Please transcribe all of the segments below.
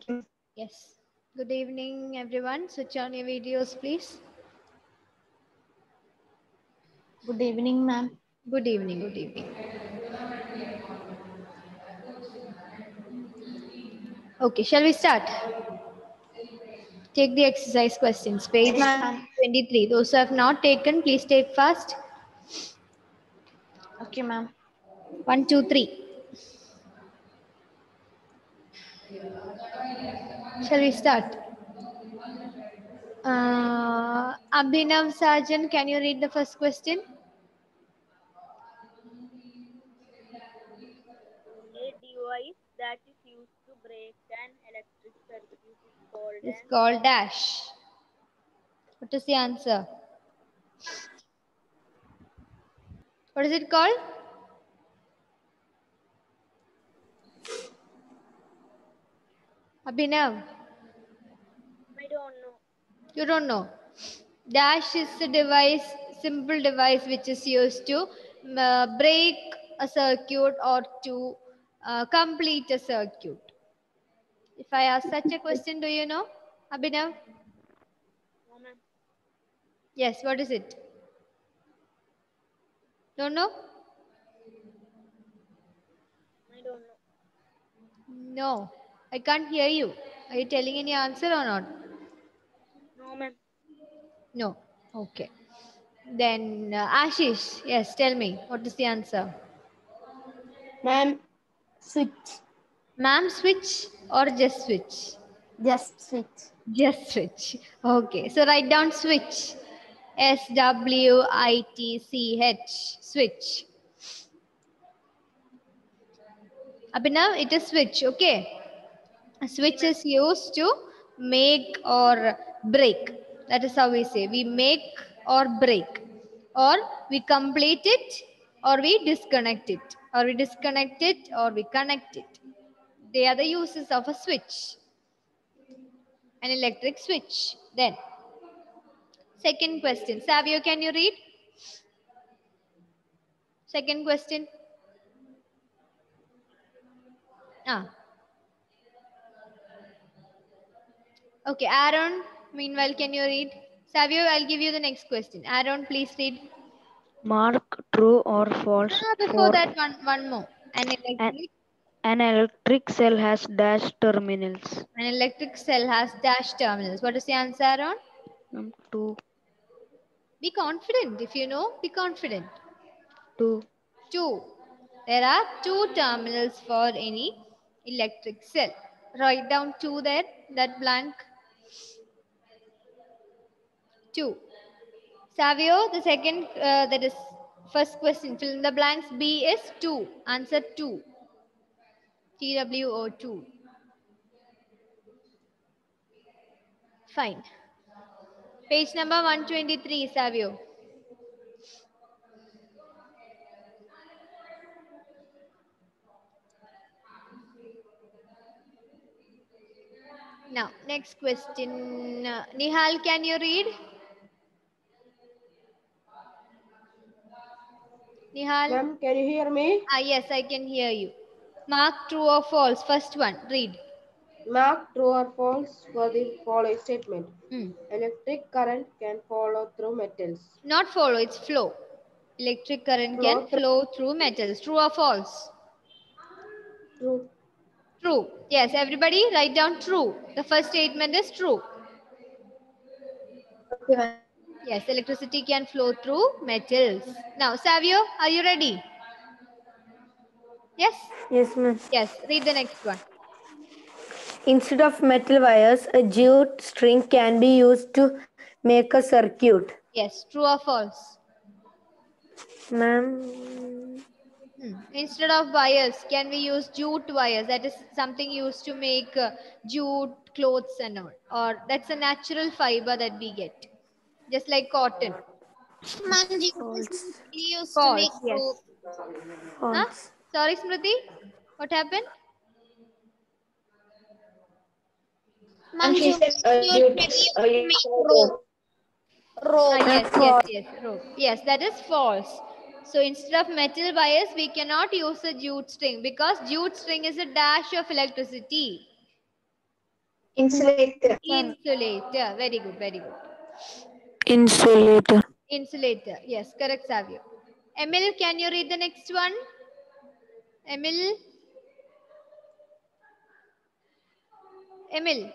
Yes. Good evening, everyone. Switch on your videos, please. Good evening, ma'am. Good evening. Good evening. Okay, shall we start? Take the exercise questions. Page Yes, ma'am. 23. Those who have not taken, please take fast. Okay, ma'am. 1, 2, 3. Shall we start? Abhinav Sarjan, can you read the first question? A device that is used to break an electric circuit is called It's an called dash. What is the answer? What is it called? Abhinav, I don't know. you don't know. Dash is a device, simple device which is used to break a circuit or to complete a circuit. If I ask such a question, do you know, Abhinav? No, ma'am. Yes, what is it? Don't know? I don't know. No, I can't hear you. Are you telling any answer or not? No, ma'am. No. Okay. Then Ashish, yes, tell me, what is the answer? Ma'am, switch. Ma'am, switch or just switch? Just switch. Just switch. Okay, so write down switch. SWITCH. Switch. Abhinav, it is switch. Okay. A switch is used to make or break. That is how we say. We make or break. Or we complete it or we disconnect it. Or we disconnect it or we connect it. They are the uses of a switch. An electric switch. Then, second question. Savio, can you read? Second question. Okay, Aaron, meanwhile, can you read? Savio, I'll give you the next question. Aaron, please read. Mark true or false Before for that, one more. an electric cell has dash terminals. An electric cell has dash terminals. What is the answer, Aaron? Two. Be confident. If you know, be confident. Two. 2. There are 2 terminals for any electric cell. Write down 2 there, that blank. 2. Savio, the second, that is first question. Fill in the blanks. B is 2. Answer 2. TWO2. Fine. Page number 123, Savio. Now, next question. Nihal, can you read? Nihal? Ma'am, can you hear me? Yes, I can hear you. Mark true or false. First one, read. Mark true or false for the following statement. Hmm. Electric current can follow through metals. Not follow, it's flow. Electric current Flow can through. flow through metals. True or false? True. True. Yes, everybody write down true. The first statement is true. Okay, ma'am. Yes, electricity can flow through metals. Now, Savio, are you ready? Yes? Yes, ma'am. Yes, read the next one. Instead of metal wires, a jute string can be used to make a circuit. Yes, true or false? Ma'am. Instead of wires, can we use jute wires? That is something used to make jute clothes and all. Or that's a natural fiber that we get. Just like cotton. Ma'am, jute is False. mostly used to make False, yes. rope. Huh? False. Sorry, Smriti? What happened? Ma'am, She jute said is used to make rope. Rope. Yes, false. rope. Yes, that is false. So instead of metal wires, we cannot use a jute string because jute string is a dash of electricity. Insulator. Insulator. Very good, very good. Insulator. Insulator. Yes, correct, Savio. Emil, can you read the next one? Emil? Emil?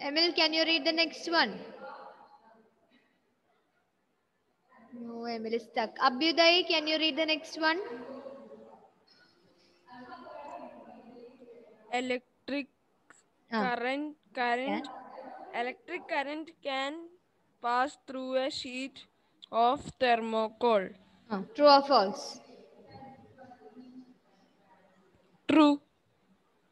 Emil, can you read the next one? No, Emil is stuck. Abhyuday, can you read the next one? Electric current electric current can pass through a sheet of thermocol. True or false? True.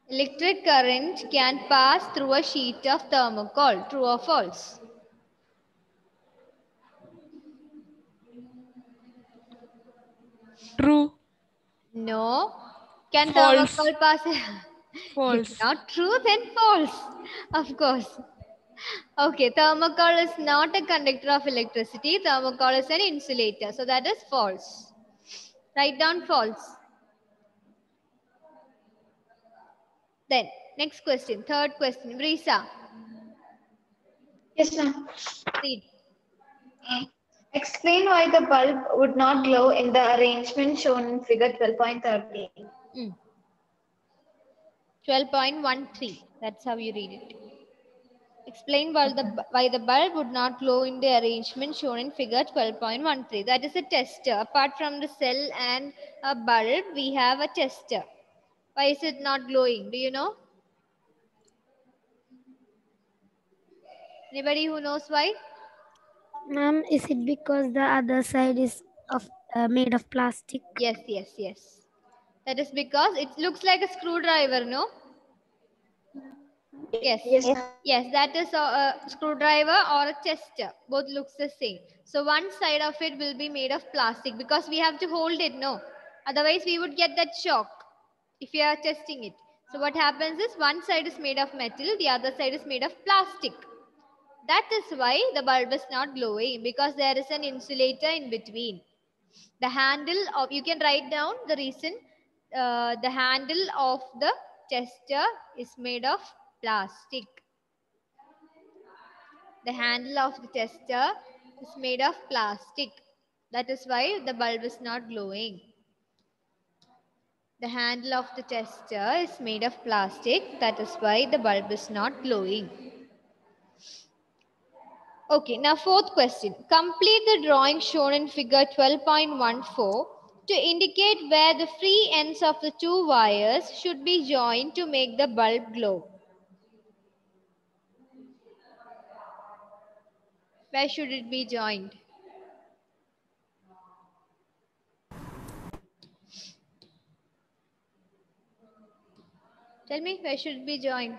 Electric current can pass through a sheet of thermocol. True or false? True. No. Can False. thermocol pass? False. If not true, then false. Of course. Okay, thermocol is not a conductor of electricity. Thermocol is an insulator. So that is false. Write down false. Then, next question. Third question. Brisa, Yes, ma'am. read. Explain why the bulb would not glow in the arrangement shown in figure 12.13. 12.13. That's how you read it. Explain why the bulb would not glow in the arrangement shown in figure 12.13. That is a tester. Apart from the cell and a bulb, we have a tester. Why is it not glowing? Do you know? Anybody who knows why? Ma'am, is it because the other side is made of plastic? Yes, yes, yes. That is because it looks like a screwdriver, no? Yes. Yes, ma'am. Yes, that is a screwdriver or a tester. Both looks the same. So one side of it will be made of plastic because we have to hold it, no? Otherwise, we would get that shock if you are testing it. So what happens is one side is made of metal, the other side is made of plastic. That is why the bulb is not glowing, because there is an insulator in between. The handle of, you can write down the reason, the handle of the tester is made of plastic. The handle of the tester is made of plastic. That is why the bulb is not glowing. The handle of the tester is made of plastic. That is why the bulb is not glowing. Okay, now fourth question. Complete the drawing shown in figure 12.14 to indicate where the free ends of the two wires should be joined to make the bulb glow. Where should it be joined? Tell me, where should it be joined?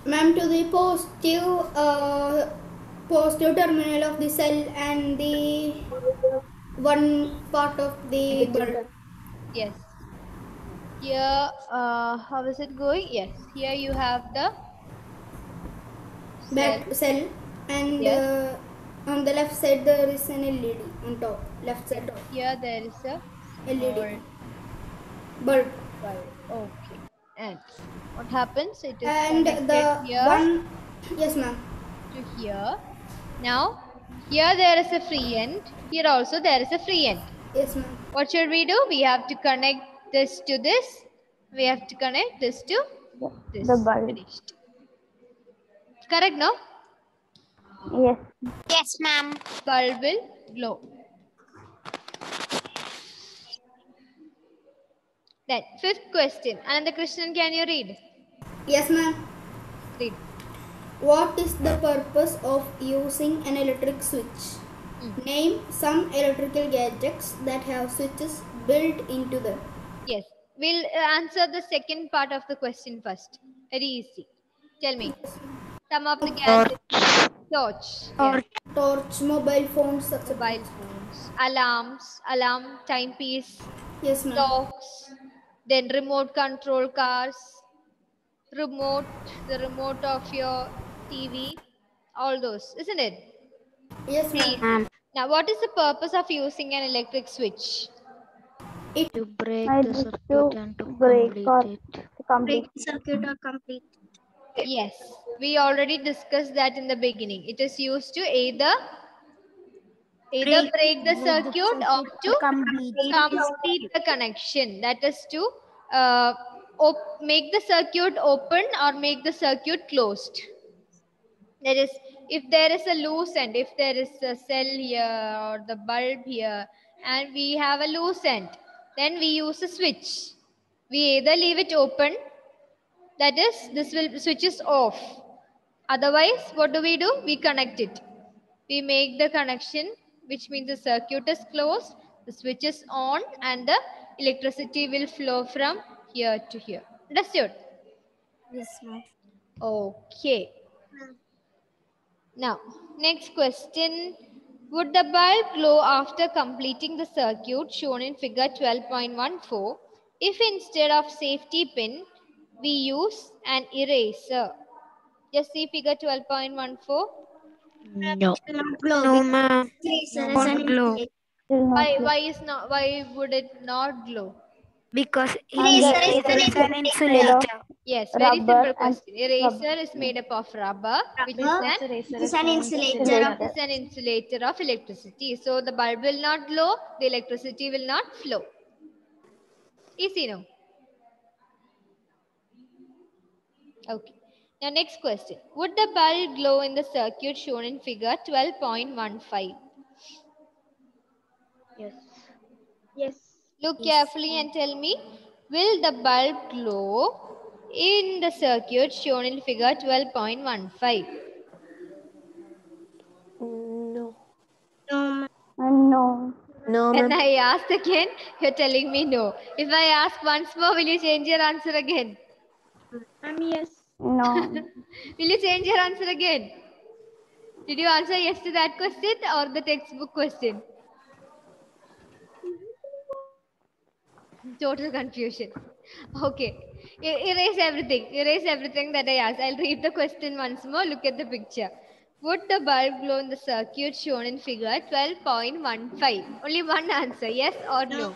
Ma'am, to the positive terminal of the cell and the one part of the bulb. Yes. Here, how is it going? Yes. Here you have the back cell, and yes. On the left side there is an LED on top. Left side top. Here there is a LED bulb. Okay. And what happens? It is and the here one. Yes, ma'am. To here. Now, here there is a free end. Here also there is a free end. Yes, ma'am. What should we do? We have to connect this to this. We have to connect this to this. The bulb. Finished. Correct, no? Yes. Yes, ma'am. Bulb will glow. Then, fifth question. Ananda Krishnan, can you read? Yes, ma'am. Read. What is the purpose of using an electric switch? Name some electrical gadgets that have switches built into them. Yes. We'll answer the second part of the question first. Very easy. Tell me. Some of the gadgets. Torch. Yes. Torch, mobile phones, etc. Mobile phones. Alarms. Alarm, timepiece. Yes, ma'am. Clocks. Then remote control cars. Remote. The remote of your TV. All those. Isn't it? Yes, ma'am. Now, what is the purpose of using an electric switch? To break I the need circuit to and to break complete or it. Complete. circuit or complete. Yes, we already discussed that in the beginning. It is used to either break the circuit or to complete. complete the connection. That is to make the circuit open or make the circuit closed. That is, if there is a loose end, if there is a cell here or the bulb here, and we have a loose end, then we use a switch. We either leave it open, that is, this will switch is off. Otherwise, what do? We connect it. We make the connection, which means the circuit is closed, the switch is on, and the electricity will flow from here to here. Understood? Yes, ma'am. Okay. Now, next question. Would the bulb glow after completing the circuit shown in figure 12.14 if instead of safety pin, we use an eraser? Just see figure 12.14. No. No, ma'am. Won't glow. Why would it not glow? Because Eraser is eraser is an made insulator. Yes, very Rubber simple and question. Eraser is made up of rubber, which is It's an insulator. it is an insulator of electricity. So the bulb will not glow, the electricity will not flow. Easy, no? Okay. Now next question. Would the bulb glow in the circuit shown in figure 12.15? Yes. Yes. Look carefully and tell me, will the bulb glow in the circuit shown in figure 12.15? No. No, No. No, When ma'am. I asked again, you're telling me no. If I ask once more, will you change your answer again? Yes. No. Will you change your answer again? Did you answer yes to that question or the textbook question? Total confusion. Okay. Erase everything. Erase everything that I asked. I'll read the question once more. Look at the picture. Would the bulb glow in the circuit shown in figure 12.15? Only one answer. Yes or no?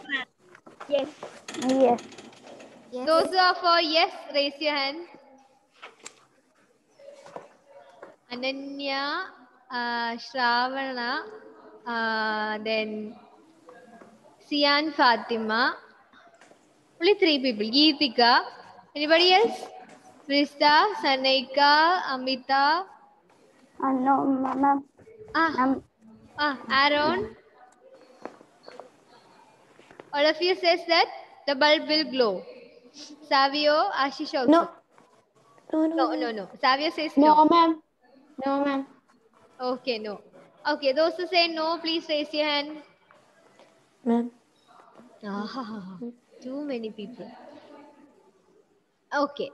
Yes. Yes. Those who are for yes, raise your hand. Ananya, Shravana, then Sian Fatima. Only 3 people. Geetika. Anybody else? Prista, Sanaika, Amita. No, ma'am. Aaron. All of you says that the bulb will glow. Savio, Ashish also. No. Savio says no. ma'am. No, ma'am. Okay, no. Okay, those who say no, please raise your hand. Ma'am. Too many people. Okay.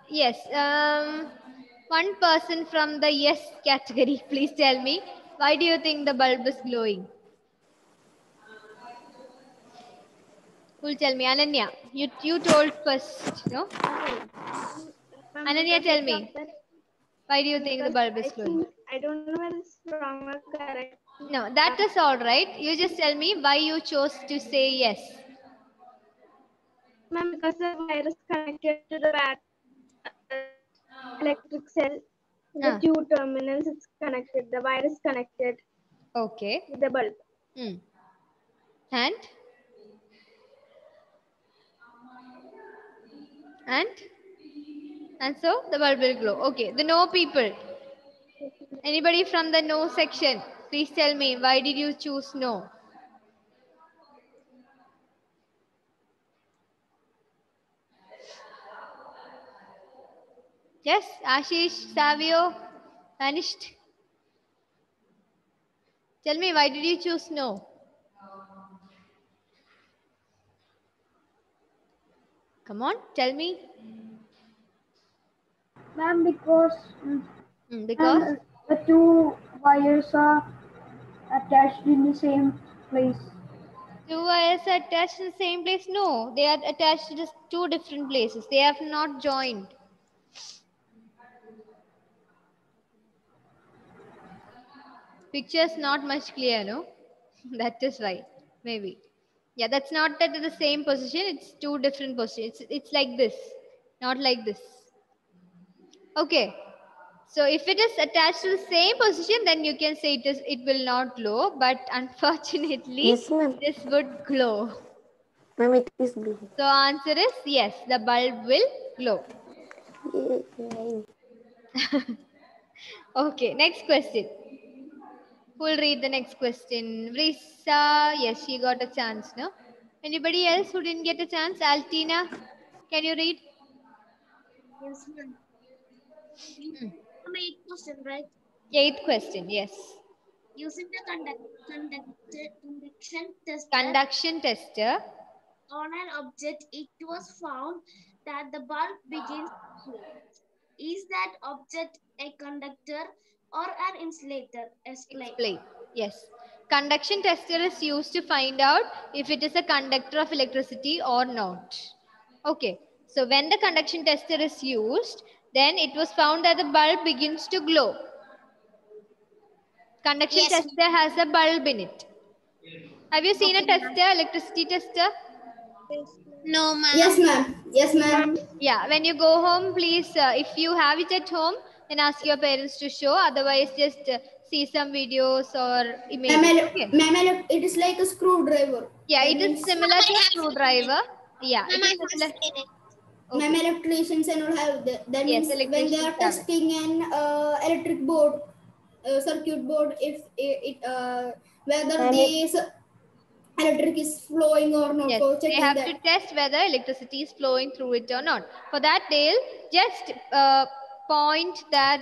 Yes. One person from the yes category, please tell me, why do you think the bulb is glowing? Who'll tell me? Ananya, you told first, no? Ananya, tell me, why do you think the bulb is glowing? I don't know whether it's wrong or correct. No, that is all right. You just tell me why you chose to say yes. Ma'am, because the wire is connected to the electric cell. The two terminals it's connected. The wire is connected. Okay. With the bulb. And so the bulb will glow. Okay. The no people. Anybody from the no section? Please tell me, why did you choose no? Yes, Ashish, Savio, vanished. Tell me, why did you choose no? Come on, tell me. Ma'am, because Because the two wires are attached in the same place. two wires are attached in the same place? No, they are attached to just two different places. They have not joined. Picture is not much clear, no? That is right. Maybe. Yeah, that's not at the same position. It's two different positions. It's like this, not like this. Okay. So if it is attached to the same position, then you can say it will not glow. But unfortunately, Yes, ma'am. this would glow. Ma'am, it is blue. So answer is yes, the bulb will glow. Yay. Okay, next question. Who will read the next question? Vrisa, yes, she got a chance, no? Anybody else who didn't get a chance? Altina, can you read? Yes, ma'am. Eighth question, right? Eighth question, yes. Using the Conduction tester. On an object, it was found that the bulb begins to glow. Is that object a conductor or an insulator? Explain. Yes. Conduction tester is used to find out if it is a conductor of electricity or not. Okay. So when the conduction tester is used, then it was found that the bulb begins to glow. Conduction tester has a bulb in it. Have you seen a tester, electricity tester? No, ma'am. Yes, ma'am. Yes, ma'am. Yeah, when you go home, please, if you have it at home, then ask your parents to show. Otherwise, just see some videos or images. Okay. Ma'am, it is like a screwdriver. Yeah, That it is means- similar to a screwdriver. Yeah, it is similar. Ma'am, electricians and all have that. That Yes, means when they electricians are have it. testing an electric board, circuit board, if whether Ma'am, the electric is flowing or not. Yes, For they checking have that. to test whether electricity is flowing through it or not. For that, they'll just point that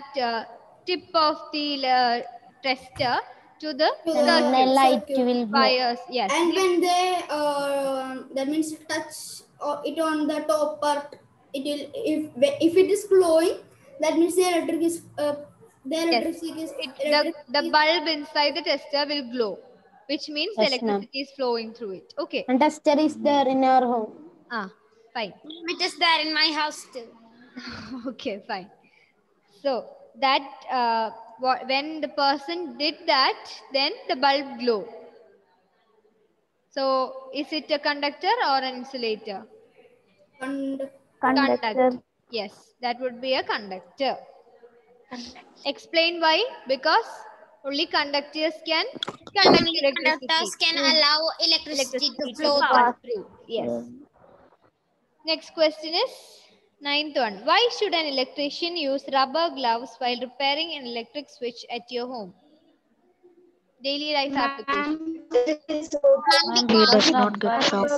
tip of the tester to the circuit. light will glow. Wires. Yes. And when they that means touch it on the top part, it will if it is glowing, that means the electric is The bulb inside the tester will glow, which means the Yes, ma'am. electricity is flowing through it. Okay. And tester is there in our home. Fine. It is there in my house too. Okay, fine. So that when the person did that, then the bulb glow. So is it a conductor or an insulator? Conductor. Yes, that would be a conductor. Explain why? Because only conductors can conduct electricity. Conductors can allow electricity to flow pass through. Yes. Next question is ninth one. Why should an electrician use rubber gloves while repairing an electric switch at your home? Daily life application. He does not get shocked.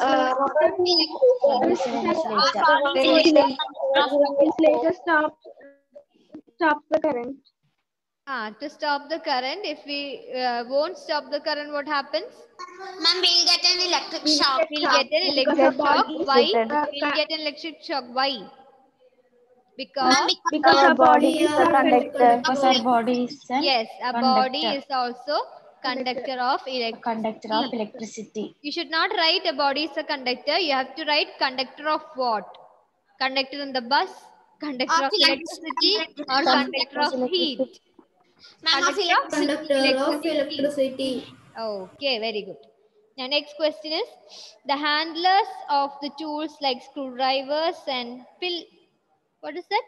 Insulator stops the current. To stop the current, if we won't stop the current, what happens? Ma'am, we'll get an electric shock. We'll get an electric shock. Why? We'll get an electric shock. Why? Because Our body is a conductor. Because our body is a yes, a conductor. body is also conductor of electricity. You should not write a body is a conductor. You have to write conductor of what? Conductor in the bus, conductor of electricity, or conductor of heat? Conductor of electricity. Okay, very good. Now, next question is the handlers of the tools like screwdrivers and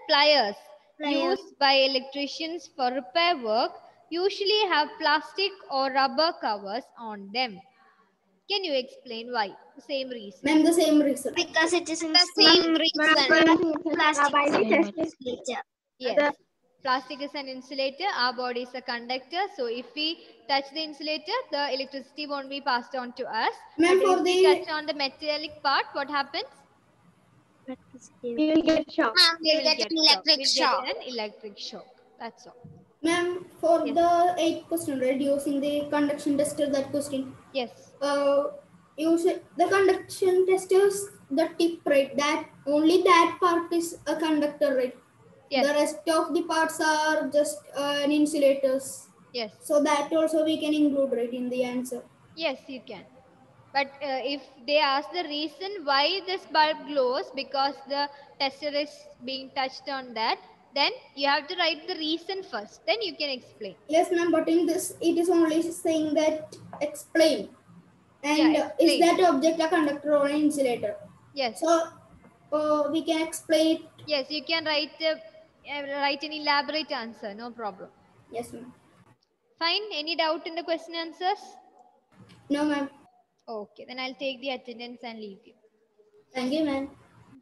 pliers used by electricians for repair work usually have plastic or rubber covers on them. Can you explain why? The same reason. Ma'am, the same reason. Because it is in the same reason. Plastic. Yes. Plastic is an insulator. Our body is a conductor. So if we touch the insulator, the electricity won't be passed on to us. Ma'am, But for if we the touch on the metallic part, what happens? We will get shocked. Ma'am, we'll get an electric shock. Get an electric shock. That's all. ma'am, for the 8th question, right? Using the conduction tester, that question. Yes. Use the conduction testers, the tip, right? That only that part is a conductor, right? Yes. The rest of the parts are just an insulators. Yes. So that also we can include, right, in the answer. Yes, you can. But if they ask the reason why this bulb glows because the tester is being touched on that, then you have to write the reason first. Then you can explain. Yes, ma'am, but in this, it is only saying that explain. And Yeah, is explain. that object a conductor or an insulator? Yes. So we can explain it. Yes, you can write an elaborate answer. No problem. Yes, ma'am. Fine. Any doubt in the question answers? No, ma'am. Okay, then I'll take the attendance and leave you. Thank you, ma'am.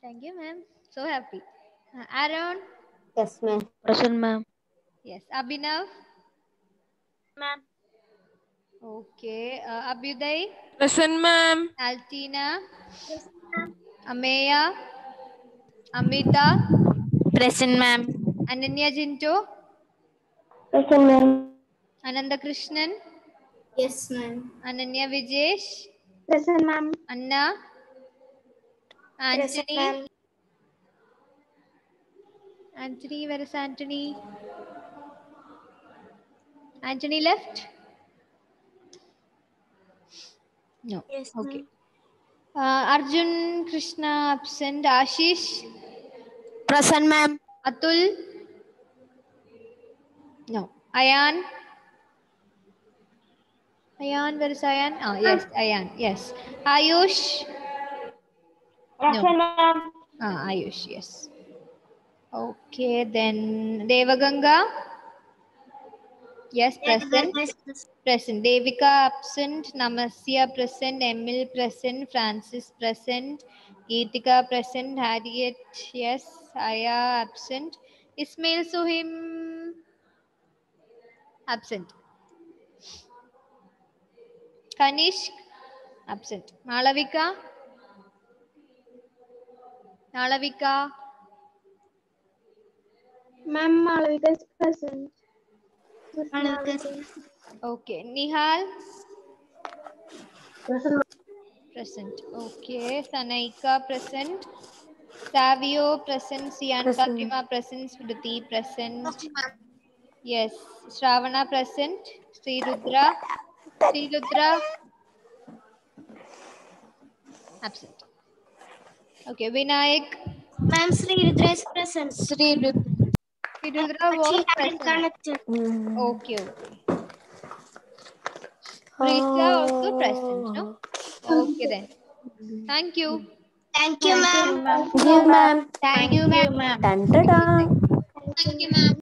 Thank you, ma'am. So happy. Aaron? Yes, ma'am. Present, ma'am. Yes. Abhinav? Ma'am. Okay. Abhyuday? Present, ma'am. Altina? Ameya? Amita? Present, ma'am. Ananya Jinto? Present, ma'am. Ananda Krishnan? Yes, ma'am. Ananya Vijesh? Present, ma'am. Anna? Present, Anthony? ma'am. Anthony, where is Anthony? Anthony left? No. Yes, Okay. Arjun Krishna absent. Ashish? Present, ma'am. Atul? No. Ayan? Ayan, where is Ayan? Oh, yes, Ayan. Yes. Ayush? Present, ma'am. Ayush, yes. Okay, then Devaganga? Yes, present. Present. Devika absent. Namasya present. Emil present. Francis present. Geetika present. Harriet, yes. Aya absent. Ismail Suhim absent. Kanishk absent. Malavika? Malavika? Ma'am, Malavika is present. Okay. Nihal? Present. Present. Okay. Sanaika present. Savio present. Sian Present. Fatima present. Smriti present. Yes. Shravana present. Sri Rudra. Sri Rudra absent. Okay. Vinayak. Ma'am, Sri Rudra is present. Sri Rudra was present. Connected. Okay. Prisha also present. No. Okay then. Thank you. Thank you, ma'am. Thank you, ma'am. Thank you, ma'am. Dun, da, da. Thank you, ma'am.